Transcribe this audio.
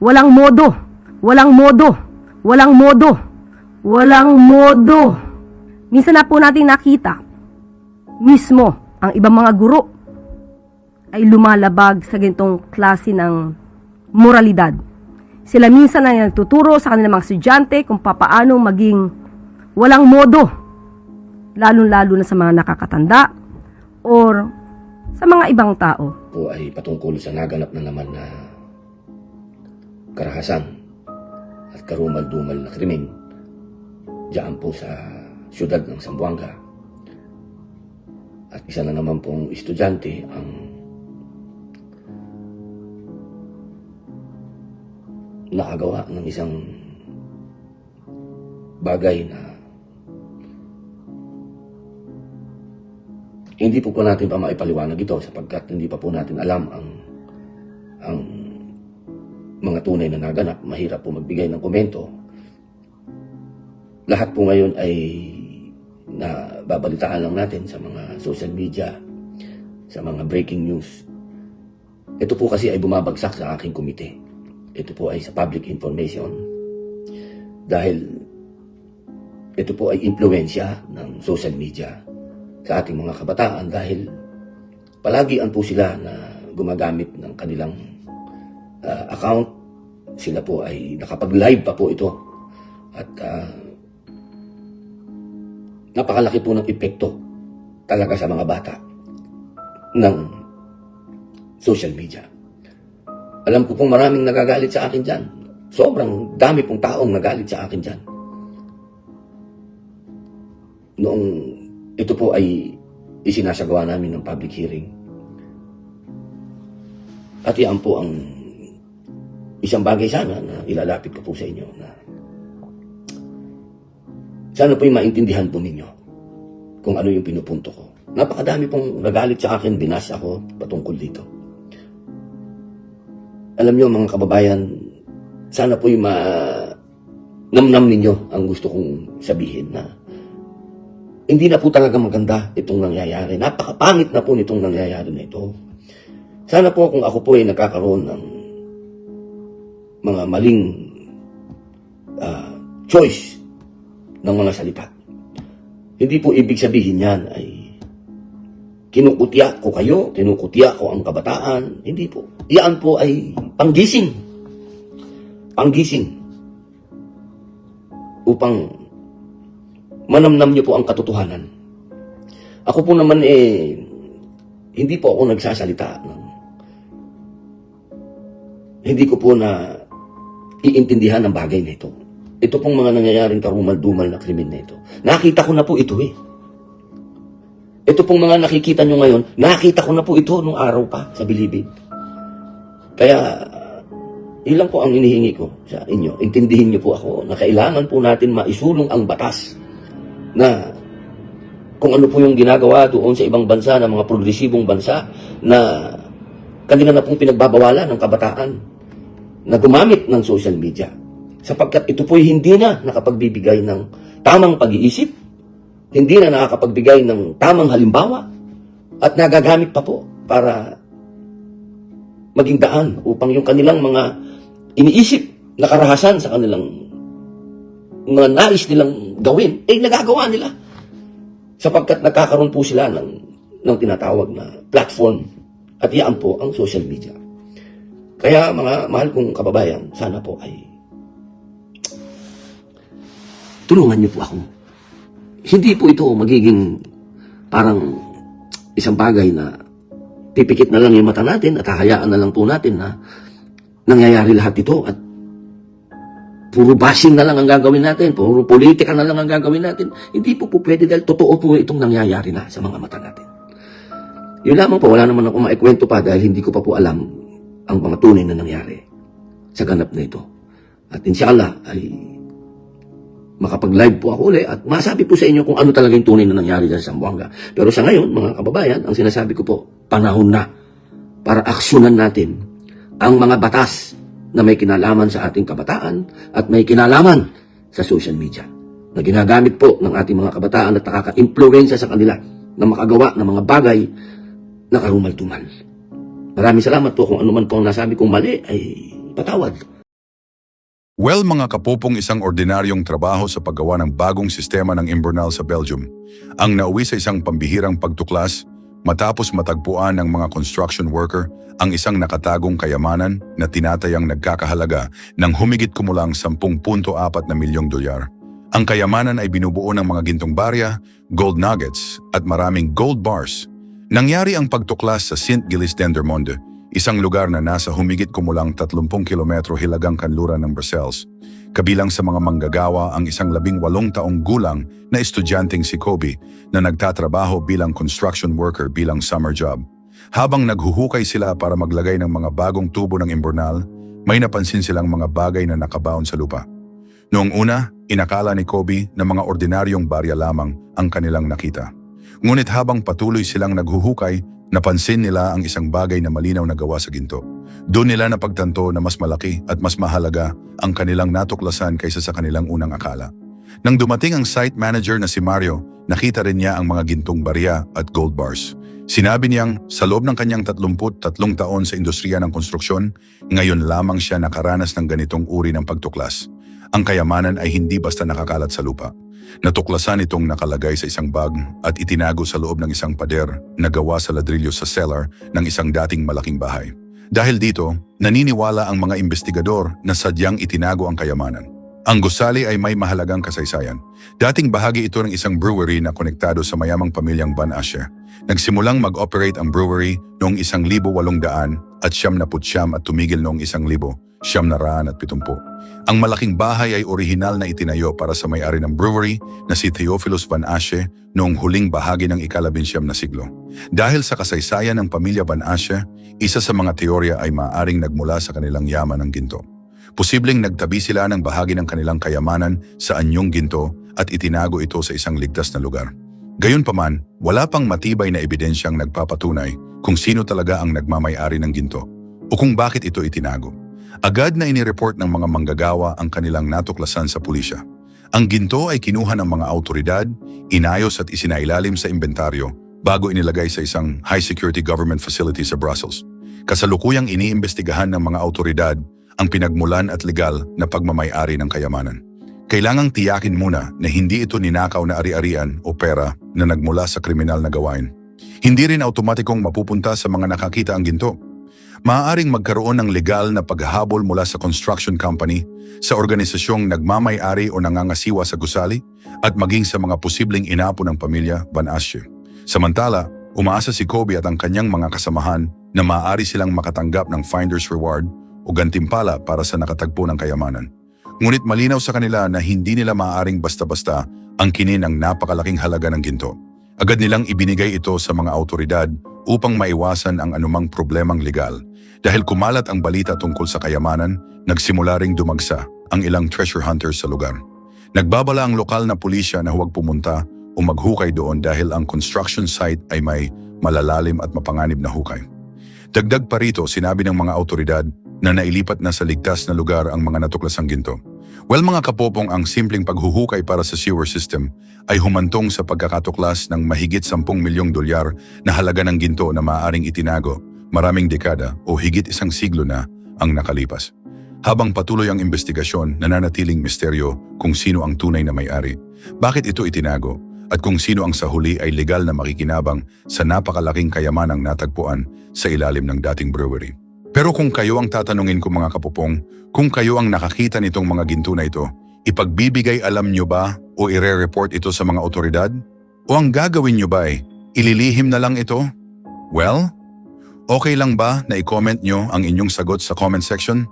Walang modo. Walang modo. Walang modo. Walang modo. Minsan na po natin nakita, mismo ang ibang mga guro ay lumalabag sa ganitong klase ng moralidad. Sila minsan na nagtuturo sa kanilang mga estudyante kung papaano maging walang modo, lalong-lalo na sa mga nakakatanda or sa mga ibang tao. Po ay patungkol sa naganap na naman na karahasan at karumal-dumal na krimen diyan po sa siyudad ng Zamboanga. At isa na naman pong estudyante ang nakagawa ng isang bagay na hindi po natin pa maipaliwanag ito sapagkat hindi pa po natin alam ang mga tunay na naganap. Mahirap po magbigay ng komento. Lahat po ngayon ay nababalitaan lang natin sa mga social media, sa mga breaking news. Ito po kasi ay bumabagsak sa aking komite. Ito po ay sa public information dahil ito po ay impluwensya ng social media sa ating mga kabataan dahil palagian po sila na gumagamit ng kanilang account. Sila po ay nakapag-live pa po ito at napakalaki po ng epekto talaga sa mga bata ng social media. Alam ko pong maraming nagagalit sa akin dyan. Sobrang dami pong taong nagalit sa akin dyan. Noong ito po ay isinasagawa namin ng public hearing. At yan po ang isang bagay sana na ilalapit ko po sa inyo na sana po yung maintindihan po ninyo kung ano yung pinupunto ko. Napakadami pong nagalit sa akin, binas ako patungkol dito. Alam nyo mga kababayan, sana po yung namnam ninyo ang gusto kong sabihin na hindi na po talaga maganda itong nangyayari. Napakapangit na po nitong nangyayari na ito. Sana po kung ako po ay nagkakaroon ng mga maling choice ng mga salita. Hindi po ibig sabihin yan ay kinukutya ko kayo, kinukutya ko ang kabataan. Hindi po. Iyan po ay panggising. Panggising. Upang manamnam niyo po ang katotohanan. Ako po naman hindi po ako nagsasalita. Hindi ko po na iintindihan ang bagay na ito. Ito pong mga nangyayaring karumal-dumal na krimen na ito. Nakita ko na po ito Ito pong mga nakikita nyo ngayon, nakita ko na po ito nung araw pa sa Bilibid. Kaya, ilang po ang inihingi ko sa inyo. Intindihin nyo po ako na kailangan po natin maisulong ang batas na kung ano po yung ginagawa doon sa ibang bansa, na mga progresibong bansa na kanila na pong pinagbabawalan ng kabataan na gumamit ng social media. Sapagkat ito po'y hindi na nakapagbibigay ng tamang pag-iisip, hindi na nakakapagbigay ng tamang halimbawa, at nagagamit pa po para maging daan upang yung kanilang mga iniisip na karahasan sa kanilang mga nais nilang gawin, nagagawa nila. Sapagkat nagkakaroon po sila ng tinatawag na platform, at iyan po ang social media. Kaya mga mahal kong kababayan, sana po ay tulungan niyo po ako. Hindi po ito magiging parang isang bagay na pipikit na lang yung mata natin at hahayaan na lang po natin na nangyayari lahat ito at puro bashing na lang ang gagawin natin, puro politika na lang ang gagawin natin. Hindi po pwede dahil totoo po itong nangyayari na sa mga mata natin. Yun lamang po, wala naman ako maikwento pa dahil hindi ko pa po alam ang mga tunay na nangyari sa ganap na ito. At inshallah ay makapag-live po ako ulit at masabi po sa inyo kung ano talaga yung tunay na nangyari dyan sa Zamboanga. Pero sa ngayon, mga kababayan, ang sinasabi ko po, panahon na para aksyonan natin ang mga batas na may kinalaman sa ating kabataan at may kinalaman sa social media na ginagamit po ng ating mga kabataan at nakaka-impluwensya sa kanila na makagawa ng mga bagay na karumal-dumal. Maraming salamat po kung ano man po ang nasabi kong mali ay patawad. Well, mga kapupong, isang ordinaryong trabaho sa paggawa ng bagong sistema ng Imbernal sa Belgium ang nauwi sa isang pambihirang pagtuklas matapos matagpuan ng mga construction worker ang isang nakatagong kayamanan na tinatayang nagkakahalaga ng humigit kumulang 10.4 na milyong dolyar. Ang kayamanan ay binubuo ng mga gintong barya, gold nuggets at maraming gold bars. Nangyari ang pagtuklas sa Sint-Gilles-Dendermonde, isang lugar na nasa humigit kumulang 30 kilometro hilagang kanluran ng Brussels. Kabilang sa mga manggagawa ang isang 18 taong gulang na estudyanteng si Kobe na nagtatrabaho bilang construction worker bilang summer job. Habang naghuhukay sila para maglagay ng mga bagong tubo ng Imbernal, may napansin silang mga bagay na nakabaon sa lupa. Noong una, inakala ni Kobe na mga ordinaryong barya lamang ang kanilang nakita. Ngunit habang patuloy silang naghuhukay, napansin nila ang isang bagay na malinaw na gawa sa ginto. Doon nila napagtanto na mas malaki at mas mahalaga ang kanilang natuklasan kaysa sa kanilang unang akala. Nang dumating ang site manager na si Mario, nakita rin niya ang mga gintong barya at gold bars. Sinabi niyang sa loob ng kanyang 33 taon sa industriya ng konstruksyon, ngayon lamang siya nakaranas ng ganitong uri ng pagtuklas. Ang kayamanan ay hindi basta nakakalat sa lupa. Natuklasan itong nakalagay sa isang bag at itinago sa loob ng isang pader na gawa sa ladrilyo sa cellar ng isang dating malaking bahay. Dahil dito, naniniwala ang mga investigador na sadyang itinago ang kayamanan. Ang gusali ay may mahalagang kasaysayan. Dating bahagi ito ng isang brewery na konektado sa mayamang pamilyang Van Asche. Nagsimulang mag-operate ang brewery noong 1800 at 19 at tumigil noong 1970. Ang malaking bahay ay orihinal na itinayo para sa may-ari ng brewery na si Theophilus Van Asche noong huling bahagi ng ika-19 na siglo. Dahil sa kasaysayan ng pamilya Van Asche, isa sa mga teorya ay maaaring nagmula sa kanilang yaman ng ginto. Posibleng nagtabi sila ng bahagi ng kanilang kayamanan sa anyong ginto at itinago ito sa isang ligtas na lugar. Gayunpaman, wala pang matibay na ebidensyang nagpapatunay kung sino talaga ang nagmamay-ari ng ginto o kung bakit ito itinago. Agad na inireport ng mga manggagawa ang kanilang natuklasan sa pulisya. Ang ginto ay kinuha ng mga autoridad, inayos at isinailalim sa inventaryo bago inilagay sa isang high-security government facility sa Brussels. Kasalukuyang iniimbestigahan ng mga autoridad ang pinagmulan at legal na pagmamay-ari ng kayamanan. Kailangang tiyakin muna na hindi ito ninakaw na ari-arian o pera na nagmula sa kriminal na gawain. Hindi rin automatikong mapupunta sa mga nakakita ang ginto. Maaaring magkaroon ng legal na paghahabol mula sa construction company, sa organisasyong nagmamay-ari o nangangasiwa sa gusali, at maging sa mga posibleng inapo ng pamilya Van Asche. Samantala, umaasa si Kobe at ang kanyang mga kasamahan na maaari silang makatanggap ng finder's reward o gantimpala para sa nakatagpo ng kayamanan. Ngunit malinaw sa kanila na hindi nila maaaring basta-basta ang kinin ng napakalaking halaga ng ginto. Agad nilang ibinigay ito sa mga autoridad upang maiwasan ang anumang problemang legal. Dahil kumalat ang balita tungkol sa kayamanan, nagsimula ring dumagsa ang ilang treasure hunters sa lugar. Nagbabala ang lokal na pulisya na huwag pumunta o maghukay doon dahil ang construction site ay may malalalim at mapanganib na hukay. Dagdag pa rito, sinabi ng mga autoridad na nailipat na sa ligtas na lugar ang mga natuklasang ginto. Well, mga kapopong, ang simpleng paghuhukay para sa sewer system ay humantong sa pagkakatuklas ng mahigit 10 milyong dolyar na halaga ng ginto na maaaring itinago maraming dekada o higit isang siglo na ang nakalipas. Habang patuloy ang investigasyon, nananatiling misteryo kung sino ang tunay na may-ari, bakit ito itinago, at kung sino ang sa huli ay legal na makikinabang sa napakalaking kayamanang natagpuan sa ilalim ng dating brewery. Pero kung kayo ang tatanungin ko, mga kapupong, kung kayo ang nakakita nitong mga ginto na ito, ipagbibigay alam nyo ba o ire-report ito sa mga otoridad? O ang gagawin nyo ba ay ililihim na lang ito? Well, okay lang ba na i-comment nyo ang inyong sagot sa comment section?